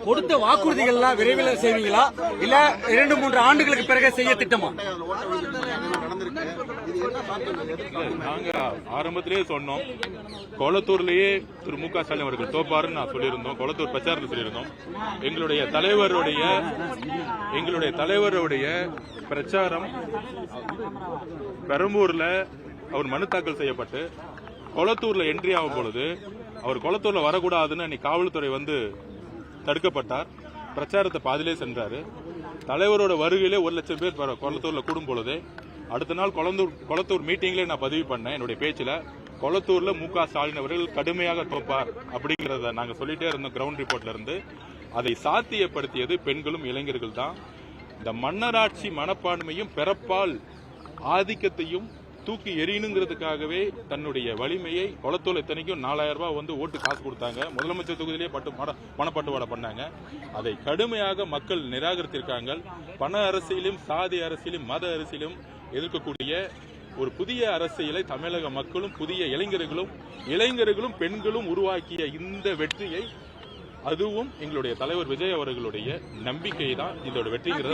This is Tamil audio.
கொடுத்த வாக்குறுதிகள்லாம் விரைவில் செய்வீங்களா இல்ல 2-3 ஆண்டுகளுக்கு பிறகு செய்ய திட்டமா? நாங்க ஆரம்பத்திலேயே சொன்னோம், கொளத்தூர்லயே திரு மு க ஸ்டாலின் அவர்கள் தோப்பாருன்னு நான் சொல்லியிருந்தோம். கொளத்தூர் பிரச்சாரத்தில் சொல்லியிருந்தோம். எங்களுடைய தலைவருடைய பிரச்சாரம் பெரம்பூர்ல அவர் மனு தாக்கல் செய்யப்பட்டு கொளத்தூர்ல என்ட்ரி ஆகும் பொழுது அவர் கொளத்தூர்ல வரக்கூடாதுன்னு அன்னைக்கு காவல்துறை வந்து தடுக்கப்பட்டார். பிரச்சாரத்தை பாதிலே சென்றாரு. தலைவரோட வருகையிலே 1 லட்சம் பேர் கொளத்தூர்ல கூடும் பொழுது அடுத்த நாள் கொளத்தூர் மீட்டிங்ல நான் பதிவு பண்ணேன். என்னுடைய பேச்சுல கொளத்தூர்ல மு க ஸ்டாலின் அவர்கள் கடுமையாக தோப்பார் அப்படிங்கறத நாங்க சொல்லிட்டே இருந்தோம். கிரவுண்ட் ரிப்போர்ட்ல இருந்து அதை சாத்தியப்படுத்தியது பெண்களும் இளைஞர்கள் தான். இந்த மன்னராட்சி மனப்பான்மையும் பிறப்பால் ஆதிக்கத்தையும் தூக்கி எறியணுங்கிறதுக்காகவே தன்னுடைய வலிமையை கொளத்தூர் இத்தனைக்கும் 4000 ரூபாய் வந்து ஓட்டு காசு கொடுத்தாங்க. முதலமைச்சர் தொகுதியிலேயே பணப்பட்டுவாடை பண்ணாங்க. அதை கடுமையாக மக்கள் நிராகரித்திருக்காங்க. பண அரசியலும் சாதி அரசியலும் மத அரசியலும் எதிர்க்கக்கூடிய ஒரு புதிய அரசியலை தமிழக மக்களும் புதிய இளைஞர்களும் பெண்களும் உருவாக்கிய இந்த வெற்றியை, அதுவும் எங்களுடைய தலைவர் விஜய் அவர்களுடைய நம்பிக்கை தான் இதோட வெற்றிங்கிறத